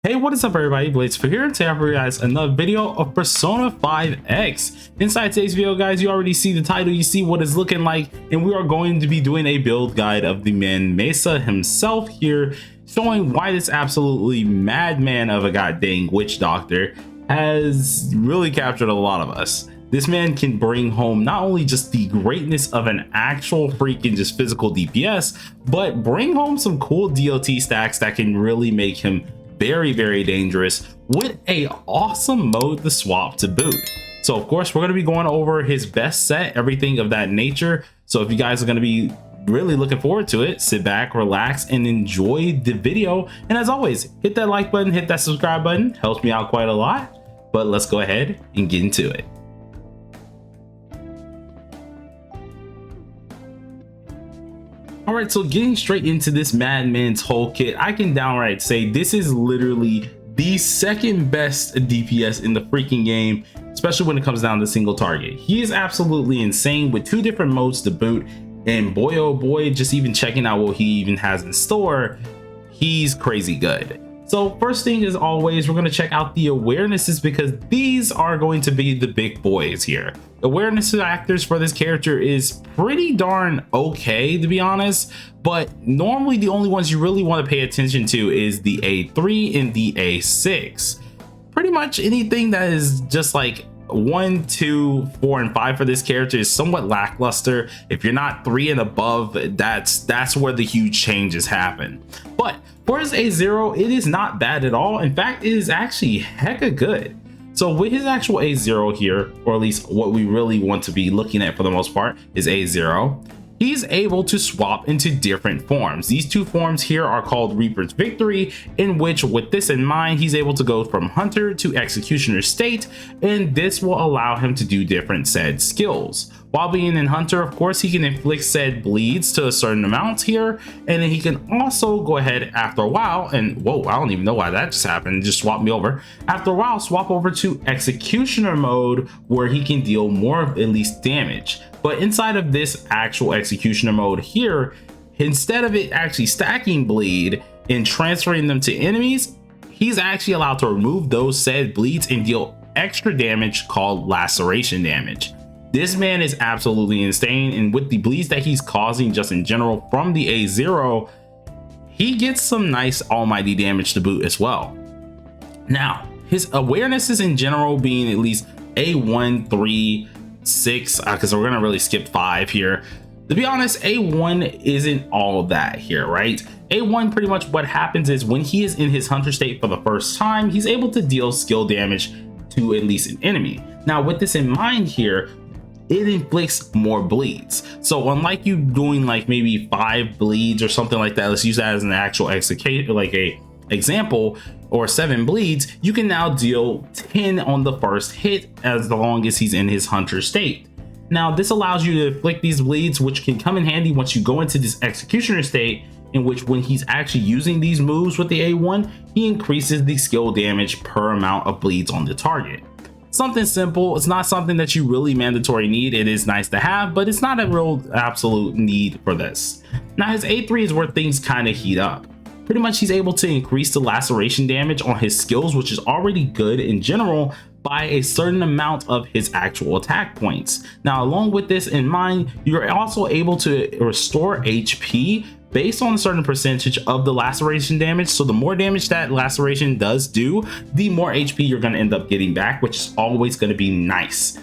Hey, what is up everybody, Blades for here, and today I have for you guys another video of Persona 5X. Inside today's video, guys, you already see the title, you see what it's looking like, and we are going to be doing a build guide of the man Messa himself here, showing why this absolutely madman of a goddamn witch doctor has really captured a lot of us. This man can bring home not only just the greatness of an actual freaking just physical DPS, but bring home some cool DOT stacks that can really make him very dangerous with a awesome mode to swap to boot. So of course we're going to be going over his best set, everything of that nature. So if you guys are going to be really looking forward to it, sit back, relax, and enjoy the video. And as always, hit that like button, hit that subscribe button, helps me out quite a lot. But let's go ahead and get into it. All right, so getting straight into this madman's whole kit, I can downright say this is literally the second best DPS in the freaking game, especially when it comes down to single target. He is absolutely insane with two different modes to boot, and boy oh boy, just even checking out what he even has in store, he's crazy good. So first thing as always, we're going to check out the awarenesses because these are going to be the big boys here. Awareness factors for this character is pretty darn okay, to be honest, but normally the only ones you really want to pay attention to is the A3 and the A6. Pretty much anything that is just like 1, 2, 4, and 5 for this character is somewhat lackluster. If you're not 3 and above, that's where the huge changes happen. But for his A0, it is not bad at all. In fact, it is actually hecka good. So with his actual A0 here, or at least what we really want to be looking at for the most part is A0, he's able to swap into different forms. These two forms here are called Reaper's Victory, in which with this in mind, he's able to go from Hunter to Executioner state, and this will allow him to do different said skills. While being in Hunter, of course, he can inflict said bleeds to a certain amount here, and then he can also go ahead after a while, and whoa, I don't even know why that just happened, just swapped me over. After a while, swap over to Executioner mode, where he can deal more of at least damage. But inside of this actual Executioner mode here, instead of it actually stacking bleed and transferring them to enemies, he's actually allowed to remove those said bleeds and deal extra damage called laceration damage. This man is absolutely insane, and with the bleeds that he's causing just in general from the A0, he gets some nice almighty damage to boot as well. Now, his awarenesses in general being at least A1, 3, 6, because we're gonna really skip 5 here. To be honest, A1 isn't all that here, right? A1, pretty much what happens is when he is in his Hunter state for the first time, he's able to deal skill damage to at least an enemy. Now, with this in mind here, it inflicts more bleeds. So unlike you doing like maybe 5 bleeds or something like that, let's use that as an actual execution, like a example, or 7 bleeds, you can now deal 10 on the first hit as long as he's in his Hunter state. Now this allows you to inflict these bleeds, which can come in handy once you go into this Executioner state, in which when he's actually using these moves with the A1, he increases the skill damage per amount of bleeds on the target. Something simple. It's not something that you really mandatory need. It is nice to have, but it's not a real absolute need for this. Now his A3 is where things kind of heat up. Pretty much he's able to increase the laceration damage on his skills, which is already good in general, by a certain amount of his actual attack points. Now along with this in mind, you're also able to restore HP based on a certain percentage of the laceration damage. So the more damage that laceration does do, the more HP you're going to end up getting back, which is always going to be nice.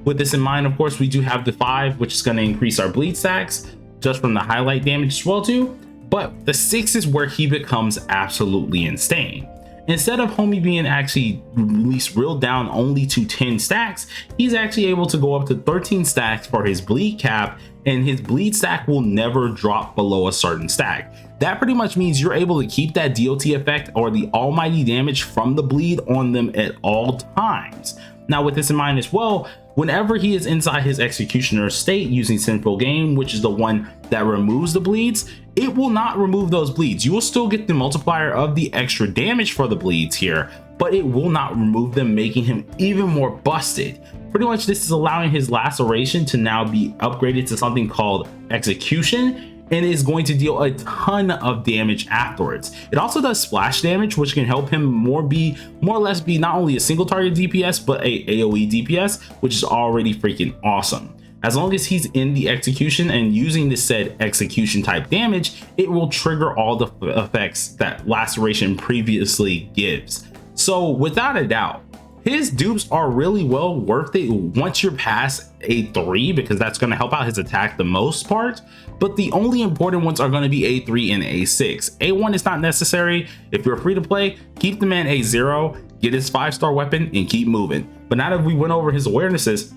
With this in mind, of course, we do have the 5, which is going to increase our bleed stacks just from the highlight damage as well too. But the 6 is where he becomes absolutely insane. Instead of homie being actually at least reeled down only to 10 stacks, he's actually able to go up to 13 stacks for his bleed cap, and his bleed stack will never drop below a certain stack. That pretty much means you're able to keep that DOT effect or the almighty damage from the bleed on them at all times. Now with this in mind as well, whenever he is inside his Executioner state using Central Game, which is the one that removes the bleeds, it will not remove those bleeds. You will still get the multiplier of the extra damage for the bleeds here, but it will not remove them, making him even more busted. Pretty much this is allowing his laceration to now be upgraded to something called Execution, and is going to deal a ton of damage afterwards. It also does splash damage, which can help him more or less be not only a single target DPS, but a AoE DPS, which is already freaking awesome. As long as he's in the execution and using the said execution type damage, it will trigger all the effects that laceration previously gives. So without a doubt, his dupes are really well worth it once you're past A3, because that's going to help out his attack the most part. But the only important ones are going to be A3 and A6. A1 is not necessary. If you're free to play, keep the man A0, get his 5-star weapon, and keep moving. But now that we went over his awarenesses,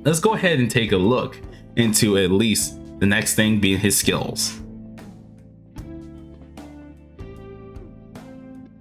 let's go ahead and take a look into at least the next thing being his skills.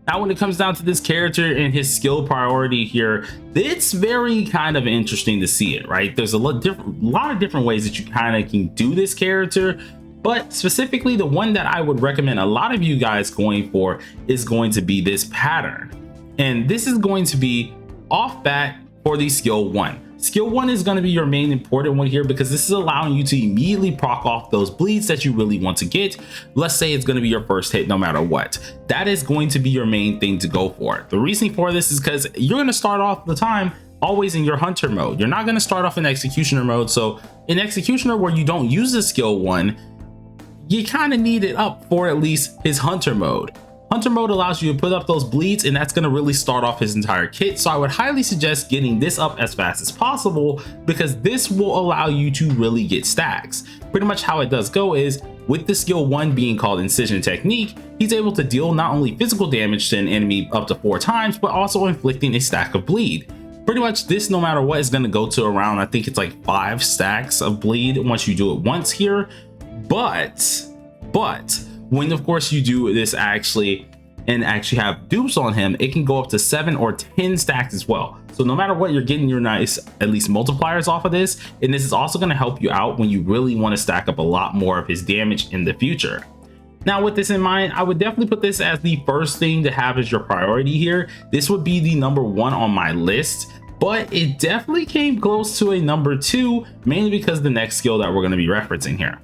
Now, when it comes down to this character and his skill priority here, it's very kind of interesting to see it, right? There's a lot of different ways that you kind of can do this character, but specifically the one that I would recommend a lot of you guys going for is going to be this pattern. And this is going to be off bat for the skill 1. Skill 1 is going to be your main important one here, because this is allowing you to immediately proc off those bleeds that you really want to get. Let's say it's going to be your first hit no matter what. That is going to be your main thing to go for. The reason for this is because you're going to start off the time always in your hunter mode. You're not going to start off in executioner mode. So in executioner, where you don't use the skill 1, you kind of need it up for at least his hunter mode. Hunter mode allows you to put up those bleeds, and that's going to really start off his entire kit. So I would highly suggest getting this up as fast as possible, because this will allow you to really get stacks. Pretty much how it does go is, with the skill 1 being called Incision Technique, he's able to deal not only physical damage to an enemy up to 4 times, but also inflicting a stack of bleed. Pretty much this, no matter what, is going to go to around, I think it's like 5 stacks of bleed once you do it once here. But when of course you do this actually have dupes on him, it can go up to 7 or 10 stacks as well. So no matter what, you're getting your nice at least multipliers off of this, and this is also going to help you out when you really want to stack up a lot more of his damage in the future. Now, with this in mind, I would definitely put this as the first thing to have as your priority here. This would be the number 1 on my list, but it definitely came close to a number 2, mainly because of the next skill that we're going to be referencing here.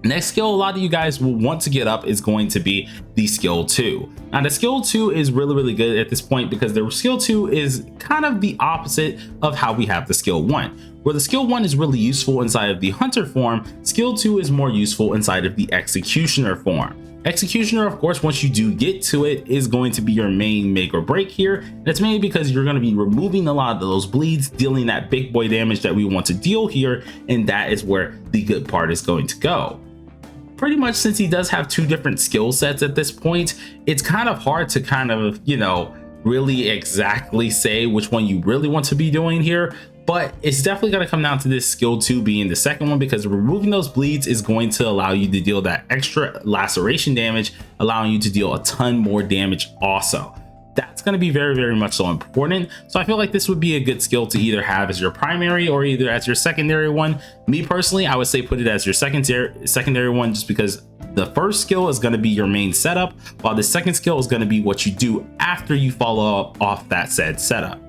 Next skill a lot of you guys will want to get up is going to be the skill 2. Now the skill 2 is really good at this point, because the skill 2 is kind of the opposite of how we have the skill 1. Where the skill 1 is really useful inside of the hunter form, skill 2 is more useful inside of the executioner form. Executioner, of course, once you do get to it, is going to be your main make or break here. And it's mainly because you're going to be removing a lot of those bleeds, dealing that big boy damage that we want to deal here, and that is where the good part is going to go. Pretty much, since he does have 2 different skill sets at this point, it's kind of hard to kind of, really exactly say which one you really want to be doing here. But it's definitely going to come down to this skill 2 being the second one, because removing those bleeds is going to allow you to deal that extra laceration damage, allowing you to deal a ton more damage also. That's going to be very much so important. So I feel like this would be a good skill to either have as your primary or either as your secondary one. Me personally, I would say put it as your secondary one, just because the first skill is going to be your main setup, while the second skill is going to be what you do after you follow up off that said setup.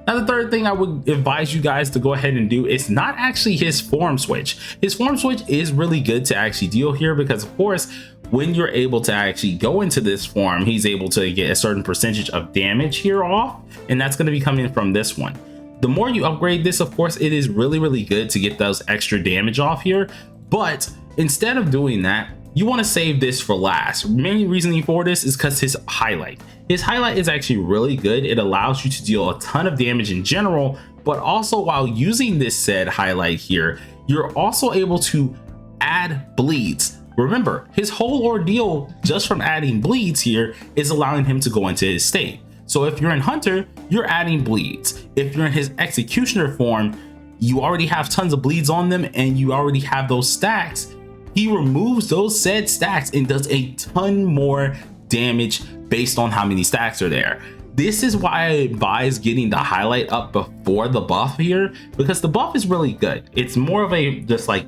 Now, the third thing I would advise you guys to go ahead and do is not actually his form switch. His form switch is really good to actually deal here, because of course, when you're able to actually go into this form, he's able to get a certain percentage of damage here off, and that's going to be coming from this one. The more you upgrade this, of course, it is really good to get those extra damage off here, but instead of doing that, you want to save this for last. Main reasoning for this is because his highlight is actually really good. It allows you to deal a ton of damage in general, but also while using this said highlight here, you're also able to add bleeds. Remember, his whole ordeal just from adding bleeds here is allowing him to go into his state. So if you're in Hunter, you're adding bleeds. If you're in his Executioner form, you already have tons of bleeds on them and you already have those stacks. He removes those said stacks and does a ton more damage based on how many stacks are there. This is why I advise getting the highlight up before the buff here, because the buff is really good. It's more of a just like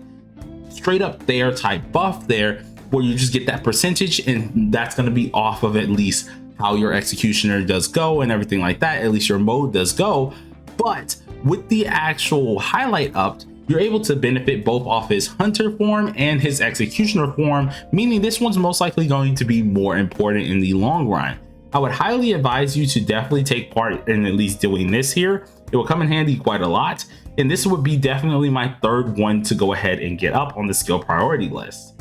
straight up there type buff there, where you just get that percentage, and that's going to be off of at least how your Executioner does go and everything like that. At least your mode does go. But with the actual highlight up, you're able to benefit both off his hunter form and his executioner form, meaning this one's most likely going to be more important in the long run. I would highly advise you to definitely take part in at least doing this here. It will come in handy quite a lot, and this would be definitely my third one to go ahead and get up on the skill priority list.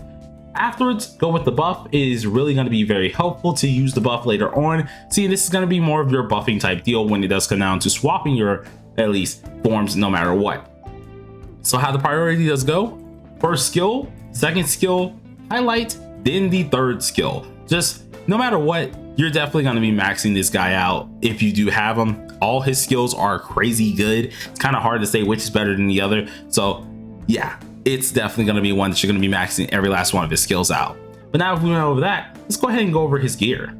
Afterwards, go with the buff. It is really going to be very helpful to use the buff later on. See, this is going to be more of your buffing type deal when it does come down to swapping your at least forms no matter what. So how the priority does go: first skill, second skill, highlight, then the third skill. Just no matter what, you're definitely going to be maxing this guy out if you do have him. All his skills are crazy good. It's kind of hard to say which is better than the other. So yeah, it's definitely going to be one that you're going to be maxing every last one of his skills out. But now if we went over that, let's go ahead and go over his gear.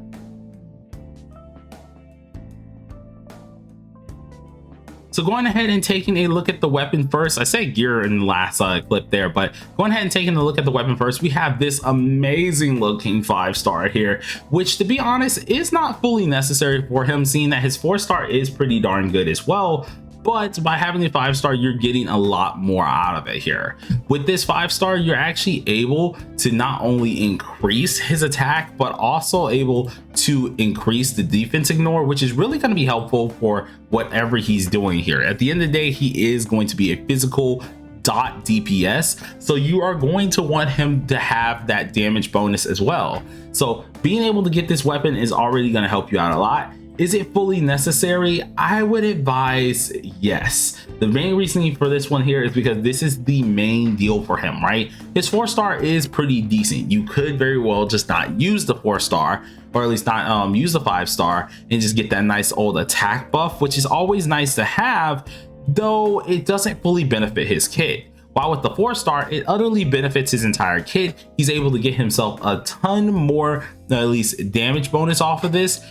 So going ahead and taking a look at the weapon first, I said gear in the last clip there, but going ahead and taking a look at the weapon first, we have this amazing looking 5-star here, which to be honest is not fully necessary for him, seeing that his 4-star is pretty darn good as well. But by having the 5-star, you're getting a lot more out of it here. With this 5-star, you're actually able to not only increase his attack, but also able to increase the defense ignore, which is really going to be helpful for whatever he's doing here. At the end of the day, he is going to be a physical DPS, so you are going to want him to have that damage bonus as well. So being able to get this weapon is already going to help you out a lot. Is it fully necessary? I would advise yes. The main reasoning for this one here is because this is the main deal for him, right? His 4-star is pretty decent. You could very well just not use the 4-star, or at least not use the 5-star, and just get that nice old attack buff, which is always nice to have, though it doesn't fully benefit his kit. While with the 4-star, it utterly benefits his entire kit. He's able to get himself a ton more, at least damage bonus off of this,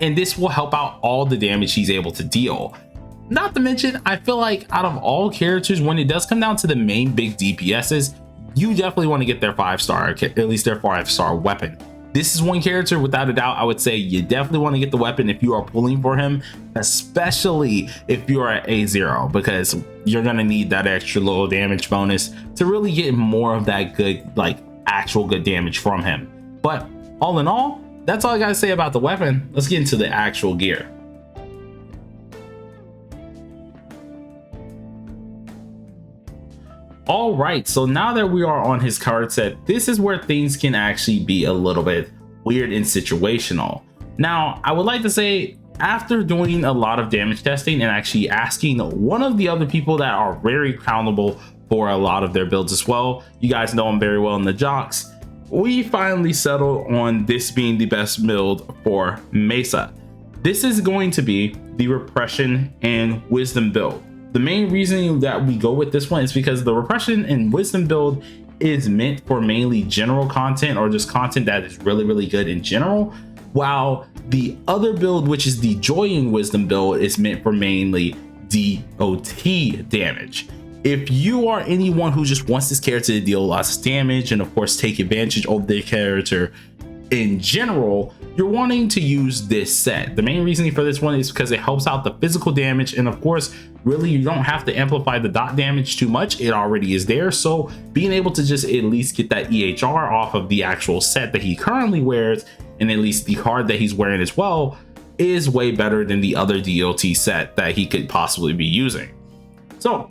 and this will help out all the damage he's able to deal. Not to mention, I feel like out of all characters, when it does come down to the main big DPSs, you definitely want to get their 5-star, at least their 5-star weapon. This is one character without a doubt I would say you definitely want to get the weapon if you are pulling for him, especially if you are at A0, because you're going to need that extra little damage bonus to really get more of that good, like actual good damage from him. But all in all, that's all I gotta say about the weapon. Let's get into the actual gear. All right, so now that we are on his card set, this is where things can actually be a little bit weird and situational. Now, I would like to say, after doing a lot of damage testing and actually asking one of the other people that are very accountable for a lot of their builds as well, you guys know him very well in the jocks, we finally settled on this being the best build for Messa. This is going to be the repression and wisdom build. The main reason that we go with this one is because the repression and wisdom build is meant for mainly general content, or just content that is really good in general, while the other build, which is the joy and wisdom build, is meant for mainly DOT damage. If you are anyone who just wants this character to deal lots of damage and of course take advantage of their character in general, you're wanting to use this set. The main reasoning for this one is because it helps out the physical damage, and of course really you don't have to amplify the dot damage too much, it already is there. So being able to just at least get that EHR off of the actual set that he currently wears, and at least the card that he's wearing as well, is way better than the other DOT set that he could possibly be using. So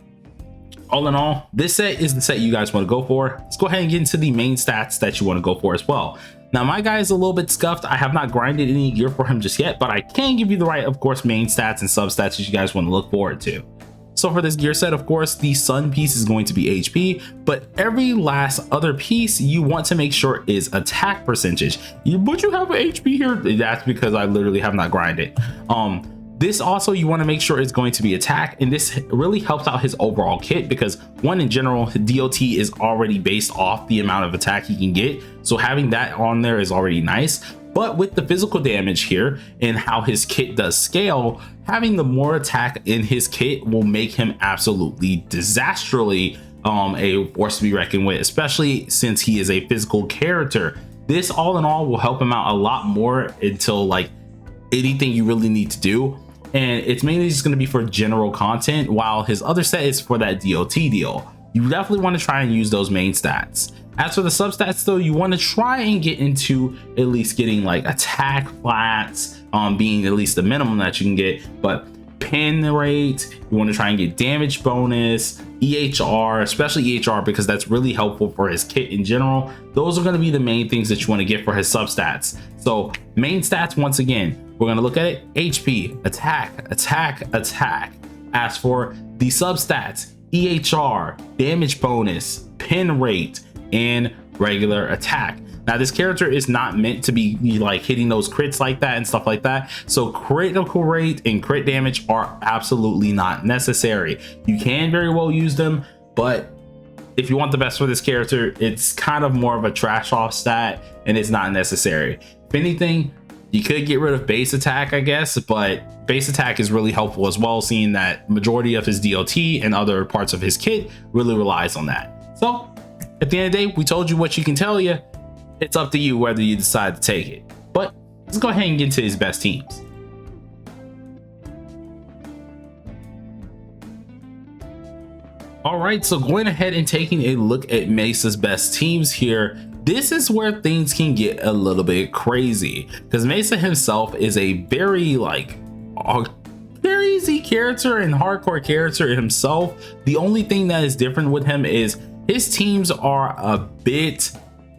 all in all, this set is the set you guys want to go for. Let's go ahead and get into the main stats that you want to go for as well. Now, my guy is a little bit scuffed. I have not grinded any gear for him just yet, but I can give you the right, of course, main stats and sub stats that you guys want to look forward to. So for this gear set, of course, the sun piece is going to be HP, but every last other piece you want to make sure is attack percentage. But you have an HP here? That's because I literally have not grinded. This also you want to make sure is going to be attack, and this really helps out his overall kit because one, in general, DOT is already based off the amount of attack he can get, so having that on there is already nice. But with the physical damage here and how his kit does scale, having the more attack in his kit will make him absolutely disastrously a force to be reckoned with, especially since he is a physical character. This all in all will help him out a lot more until like anything you really need to do. and it's mainly just going to be for general content, while his other set is for that DOT deal. You definitely want to try and use those main stats. As for the substats though, you want to try and get into at least getting like attack flats, being at least the minimum that you can get, but pin rate, you want to try and get damage bonus, EHR, especially EHR, because that's really helpful for his kit in general. Those are going to be the main things that you want to get for his substats. So main stats, once again, we're going to look at it: HP, attack, attack, attack. As for the substats, EHR, damage bonus, pin rate, and regular attack. Now this character is not meant to be like hitting those crits like that and stuff like that, so critical rate and crit damage are absolutely not necessary. You can very well use them, but if you want the best for this character, it's kind of more of a trash off stat and it's not necessary. If anything, you could get rid of base attack, I guess, but base attack is really helpful as well, seeing that majority of his DOT and other parts of his kit really relies on that. So at the end of the day, we told you what you can tell you. It's up to you whether you decide to take it. But let's go ahead and get into his best teams. All right, so going ahead and taking a look at Messa's best teams here, this is where things can get a little bit crazy, because Messa himself is a very easy character and hardcore character himself. The only thing that is different with him is his teams are a bit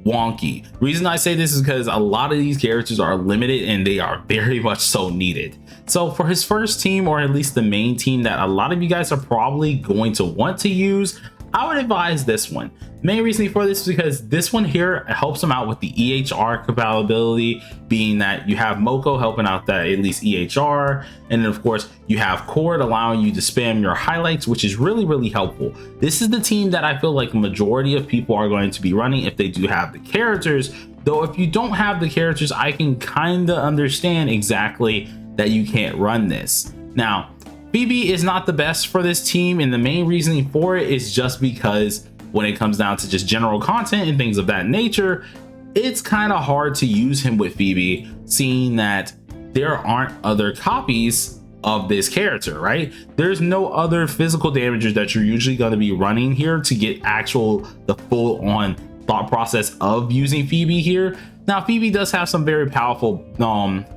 wonky. Reason I say this is because a lot of these characters are limited and they are very much so needed. So for his first team, or at least the main team that a lot of you guys are probably going to want to use, I would advise this one. Main reason for this is because this one here helps him out with the EHR compatibility, being that you have Moko helping out that at least EHR, and then of course you have Cord allowing you to spam your highlights, which is really helpful. This is the team that I feel like majority of people are going to be running if they do have the characters, though if you don't have the characters, I can kind of understand exactly that you can't run this. Now Phoebe is not the best for this team, and the main reasoning for it is just because when it comes down to just general content and things of that nature, it's kind of hard to use him with Phoebe, seeing that there aren't other copies of this character, right? There's no other physical damagers that you're usually going to be running here to get the full on thought process of using Phoebe here. Now Phoebe does have some very powerful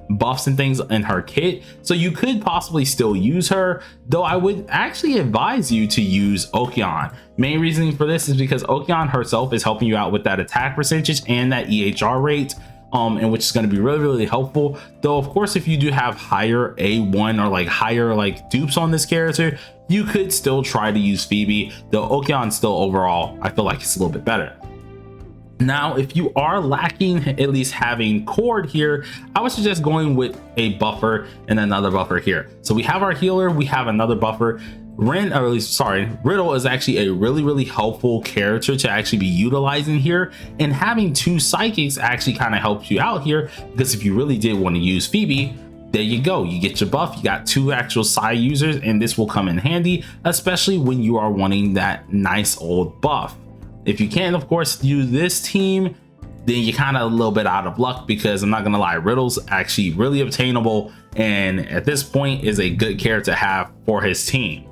buffs and things in her kit, so you could possibly still use her, though I would actually advise you to use Okeon. Main reasoning for this is because Okeon herself is helping you out with that attack percentage and that EHR rate, and which is going to be really helpful. Though of course if you do have higher A1 or like higher like dupes on this character, you could still try to use Phoebe, though Okeon still overall I feel like it's a little bit better. Now if you are lacking at least having Cord here, I would suggest going with a buffer and another buffer here. So we have our healer, we have another buffer. Riddle is actually a really helpful character to actually be utilizing here, and having two psychics actually kind of helps you out here, because if you really did want to use Phoebe, there you go, you get your buff, you got two actual side users, and this will come in handy, especially when you are wanting that nice old buff. If you can, of course, use this team, then you're kind of a little bit out of luck, because I'm not gonna lie, Riddle's actually really obtainable, and at this point is a good character to have for his team.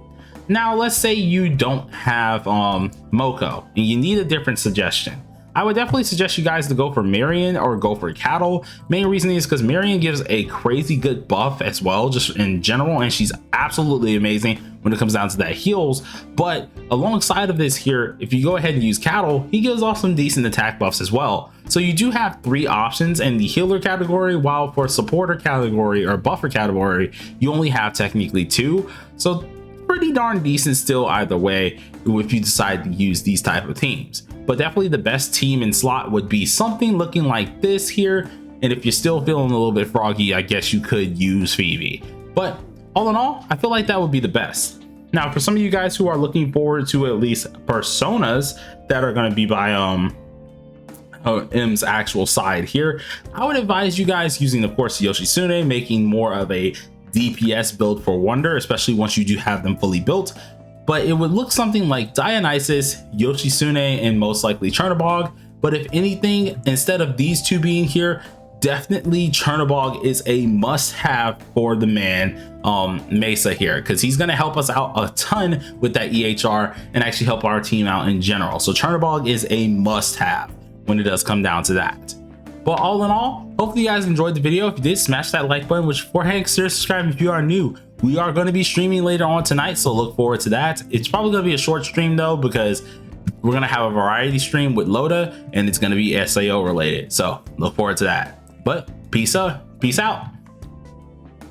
Now let's say you don't have Moko and you need a different suggestion. I would definitely suggest you guys to go for Marion or go for Cattle. Main reason is because Marion gives a crazy good buff as well, just in general, and she's absolutely amazing when it comes down to that heals. But alongside of this here, if you go ahead and use Cattle, he gives off some decent attack buffs as well. So you do have three options in the healer category, while for supporter category or buffer category, you only have technically two. So pretty darn decent still either way if you decide to use these type of teams. But definitely the best team in slot would be something looking like this here, and if you're still feeling a little bit froggy, I guess you could use Phoebe. But all in all, I feel like that would be the best. Now for some of you guys who are looking forward to at least personas that are going to be by M's actual side here, I would advise you guys using of course Yoshitsune, making more of a DPS build for Wonder, especially once you do have them fully built. But it would look something like Dionysus, Yoshitsune, and most likely Chernobog. But if anything, instead of these two being here, definitely Chernobog is a must-have for the man Messa here, because he's going to help us out a ton with that EHR and actually help our team out in general. So Chernobog is a must-have when it does come down to that. But all in all, hopefully you guys enjoyed the video. If you did, smash that like button, which beforehand, consider subscribing if you are new. We are going to be streaming later on tonight, so look forward to that. It's probably going to be a short stream though, because we're going to have a variety stream with Loda and it's going to be SAO related. So look forward to that. But peace out.